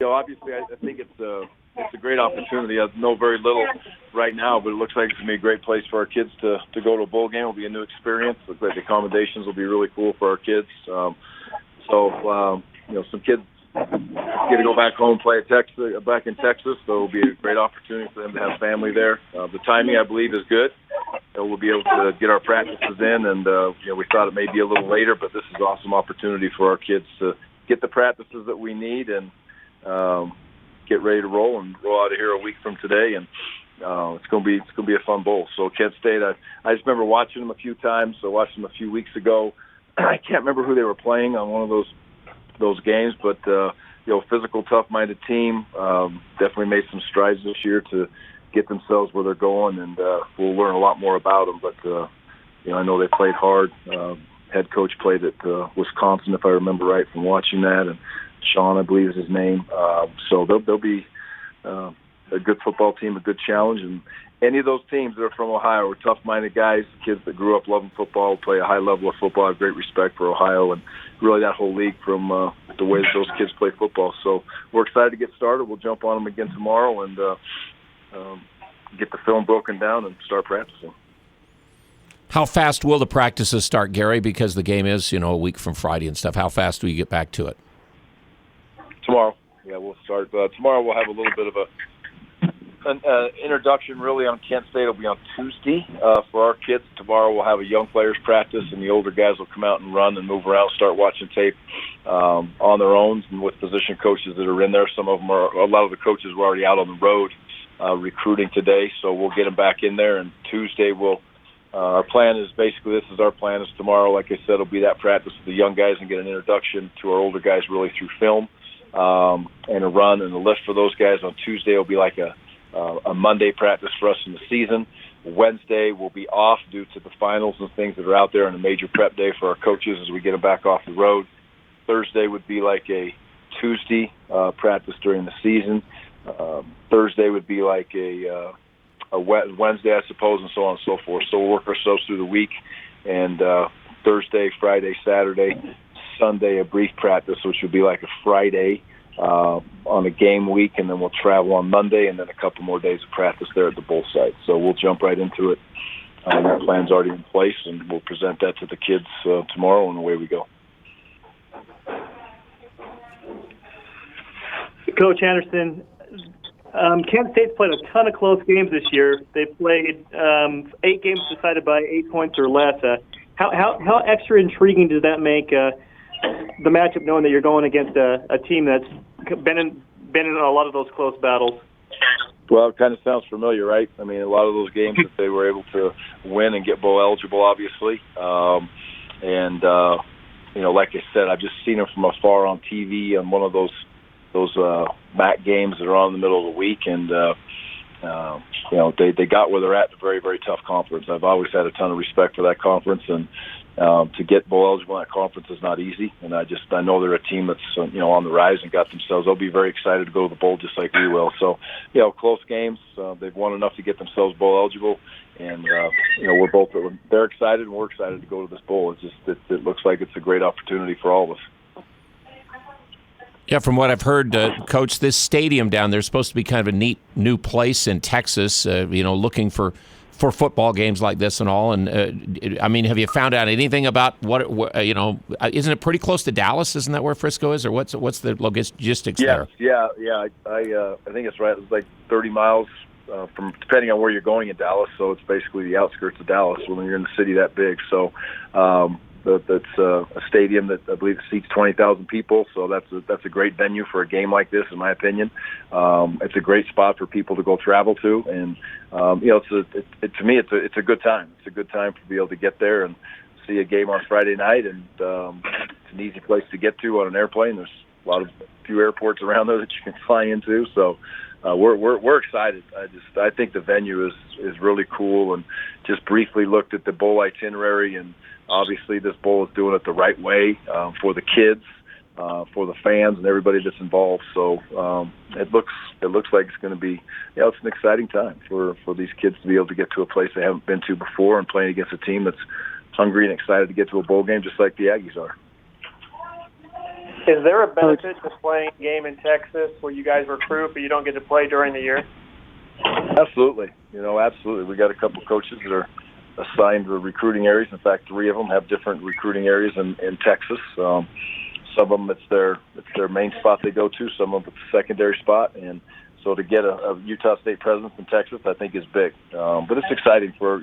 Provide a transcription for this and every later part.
Obviously, I think it's a great opportunity. I know very little right now, but it looks like it's going to be a great place for our kids to go to a bowl game. It'll be a new experience. Looks like the accommodations will be really cool for our kids. Some kids get to go back home, play back in Texas, so it'll be a great opportunity for them to have family there. The timing, I believe, is good. We'll be able to get our practices in, and we thought it may be a little later, but this is an awesome opportunity for our kids to get the practices that we need and get ready to roll out of here a week from today, and it's going to be a fun bowl. So Kent State, I just remember watching them a few times. I watched them a few weeks ago. I can't remember who they were playing on one of those games, but physical, tough-minded team. Definitely made some strides this year to get themselves where they're going, and we'll learn a lot more about them. But I know they played hard. Head coach played at Wisconsin, if I remember right, from watching that, and Sean, I believe, is his name. So they'll be a good football team, a good challenge. And any of those teams that are from Ohio are tough-minded guys, kids that grew up loving football, play a high level of football, have great respect for Ohio, and really that whole league from the way that those kids play football. So we're excited to get started. We'll jump on them again tomorrow and get the film broken down and start practicing. How fast will the practices start, Gary? Because the game is, a week from Friday and stuff. How fast do you get back to it? Tomorrow. Yeah, we'll start. Tomorrow we'll have a little bit of an introduction really on Kent State. It'll be on Tuesday for our kids. Tomorrow we'll have a young players practice, and the older guys will come out and run and move around, start watching tape on their own and with position coaches that are in there. A lot of the coaches were already out on the road recruiting today, so we'll get them back in there. And Tuesday our plan is basically, this is our plan, is tomorrow, like I said, it'll be that practice with the young guys and get an introduction to our older guys really through film and a run and a lift for those guys. On Tuesday will be like a Monday practice for us in the season. Wednesday will be off due to the finals and things that are out there, and a major prep day for our coaches as we get them back off the road. Thursday would be like a Tuesday practice during the season. Thursday would be like a Wednesday, I suppose, and so on and so forth. So we'll work ourselves through the week, and Thursday, Friday, Saturday, Sunday, a brief practice, which would be like a Friday on a game week, and then we'll travel on Monday, and then a couple more days of practice there at the bowl site. So we'll jump right into it. That plan's already in place, and we'll present that to the kids tomorrow, and away we go. Coach Andersen, Kent State's played a ton of close games this year. They've played 8 games decided by 8 points or less. How extra intriguing does that make the matchup, knowing that you're going against a team that's been in a lot of those close battles? Well, it kind of sounds familiar, right? I mean, a lot of those games that they were able to win and get bowl eligible, obviously. Like I said, I've just seen them from afar on TV on one of those MAC games that are on in the middle of the week, and they got where they're at in a very, very tough conference. I've always had a ton of respect for that conference, and to get bowl eligible in that conference is not easy. And I know they're a team that's on the rise and got themselves. They'll be very excited to go to the bowl just like we will. So close games. They've won enough to get themselves bowl eligible, and they're excited and we're excited to go to this bowl. It looks like it's a great opportunity for all of us. Yeah, from what I've heard, Coach, this stadium down there is supposed to be kind of a neat new place in Texas, looking for football games like this and all. And, have you found out anything about isn't it pretty close to Dallas? Isn't that where Frisco is? Or what's the logistics there? Yeah. I think it's right. It's like 30 miles from, depending on where you're going in Dallas. So it's basically the outskirts of Dallas when you're in the city that big. So, that's a stadium that I believe seats 20,000 people, so that's a great venue for a game like this, in my opinion. It's a great spot for people to go travel to, and to me, it's a good time. It's a good time to be able to get there and see a game on Friday night, and it's an easy place to get to on an airplane. There's few airports around there that you can fly into, so. We're excited. I think the venue is really cool, and just briefly looked at the bowl itinerary, and obviously this bowl is doing it the right way for the kids, for the fans, and everybody that's involved. So it looks like it's going to be it's an exciting time for these kids to be able to get to a place they haven't been to before and playing against a team that's hungry and excited to get to a bowl game, just like the Aggies are. Is there a benefit to playing a game in Texas where you guys recruit but you don't get to play during the year? Absolutely. Absolutely. We got a couple coaches that are assigned to recruiting areas. In fact, 3 of them have different recruiting areas in Texas. Some of them it's their main spot they go to. Some of them it's a secondary spot, and so to get a Utah State presence in Texas, I think is big. But it's exciting for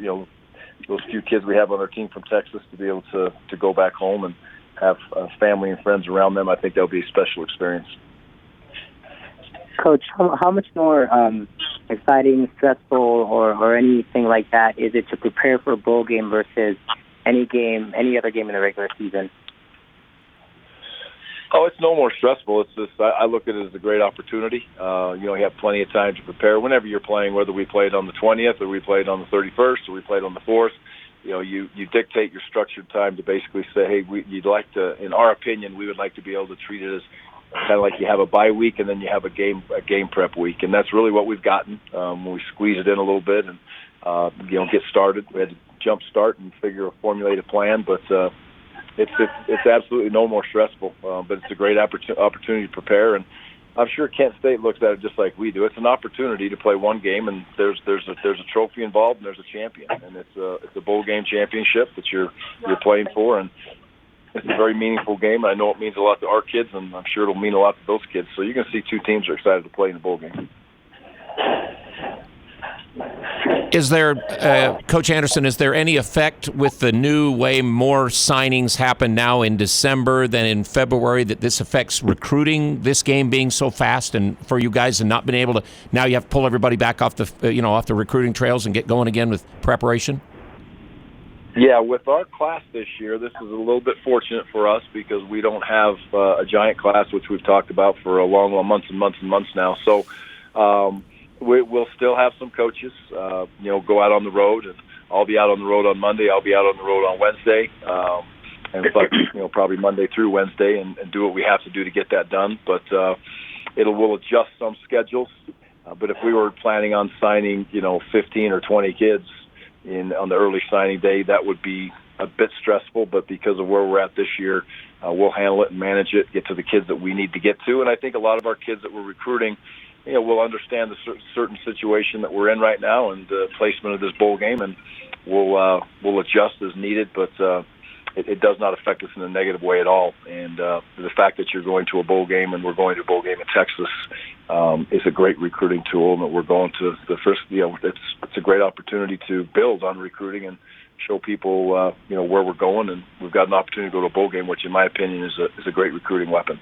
those few kids we have on our team from Texas to be able to go back home and have family and friends around them. I think that'll be a special experience. Coach, how much more exciting, stressful, or anything like that is it to prepare for a bowl game versus any other game in the regular season? Oh, it's no more stressful. It's just I look at it as a great opportunity. You have plenty of time to prepare whenever you're playing, whether we played on the 20th or we played on the 31st or we played on the 4th. You dictate your structured time to basically say, hey, you'd like to, in our opinion, we would like to be able to treat it as kind of like you have a bye week and then you have a game prep week, and that's really what we've gotten when we squeeze it in a little bit and get started. We had to jump start and formulate a plan, but it's absolutely no more stressful. But it's a great opportunity to prepare, and I'm sure Kent State looks at it just like we do. It's an opportunity to play one game, and there's a trophy involved, and there's a champion, and it's a bowl game championship that you're playing for, and it's a very meaningful game. I know it means a lot to our kids, and I'm sure it'll mean a lot to those kids. So you're going to see 2 teams are excited to play in the bowl game. Is there, Coach Andersen, is there any effect with the new way more signings happen now in December than in February that this affects recruiting, this game being so fast, and for you guys and not being able to, now you have to pull everybody back off the, off the recruiting trails and get going again with preparation? Yeah, with our class this year, this is a little bit fortunate for us because we don't have a giant class, which we've talked about for a long months and months and months now. So we'll still have some coaches, go out on the road, and I'll be out on the road on Monday. I'll be out on the road on Wednesday, and probably Monday through Wednesday, and do what we have to do to get that done. But we'll adjust some schedules. But if we were planning on signing, 15 or 20 kids on the early signing day, that would be a bit stressful, but because of where we're at this year, we'll handle it and manage it, get to the kids that we need to get to. And I think a lot of our kids that we're recruiting, will understand the certain situation that we're in right now and the placement of this bowl game, and we'll adjust as needed, but it does not affect us in a negative way at all. And the fact that you're going to a bowl game and we're going to a bowl game in Texas is a great recruiting tool, and that we're going to the first, it's a great opportunity to build on recruiting and show people, where we're going, and we've got an opportunity to go to a bowl game, which in my opinion is a great recruiting weapon.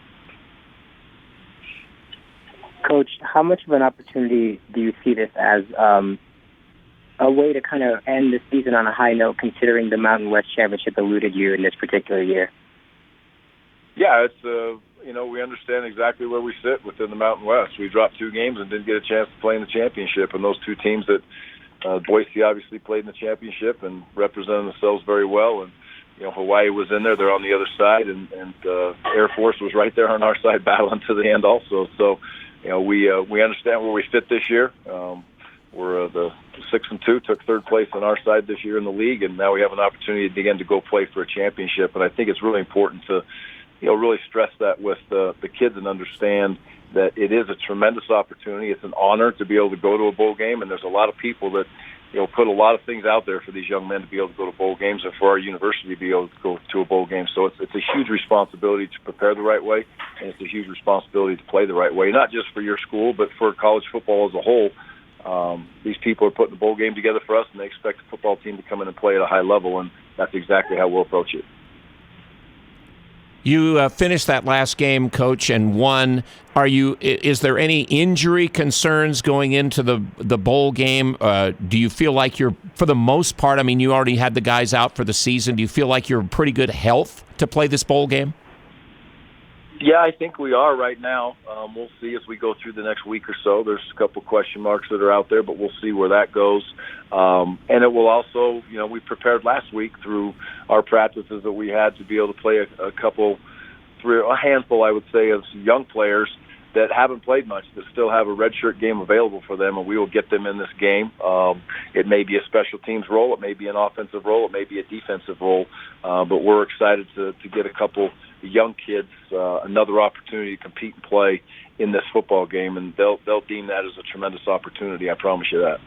Coach, how much of an opportunity do you see this as a way to kind of end the season on a high note, considering the Mountain West Championship eluded you in this particular year? Yeah, it's we understand exactly where we sit within the Mountain West. We dropped 2 games and didn't get a chance to play in the championship, and those 2 teams that Boise obviously played in the championship and represented themselves very well, and Hawaii was in there. They're on the other side, and Air Force was right there on our side battling to the end also. So we understand where we fit this year. We're the 6-2, took 3rd place on our side this year in the league, and now we have an opportunity again to go play for a championship. And I think it's really important to, really stress that with the kids and understand that it is a tremendous opportunity. It's an honor to be able to go to a bowl game, and there's a lot of people that put a lot of things out there for these young men to be able to go to bowl games and for our university to be able to go to a bowl game. So it's a huge responsibility to prepare the right way, and it's a huge responsibility to play the right way, not just for your school, but for college football as a whole. These people are putting the bowl game together for us, and they expect the football team to come in and play at a high level, and that's exactly how we'll approach it. You finished that last game, Coach, and won. Is there any injury concerns going into the bowl game? Do you feel like you're, for the most part, you already had the guys out for the season. Do you feel like you're in pretty good health to play this bowl game? Yeah, I think we are right now. We'll see as we go through the next week or so. There's a couple question marks that are out there, but we'll see where that goes. And it will also, we prepared last week through our practices that we had to be able to play a handful, I would say, of young players that haven't played much that still have a redshirt game available for them, and we will get them in this game. It may be a special teams role, it may be an offensive role, it may be a defensive role, but we're excited to get a couple young kids another opportunity to compete and play in this football game, and they'll deem that as a tremendous opportunity. I promise you that.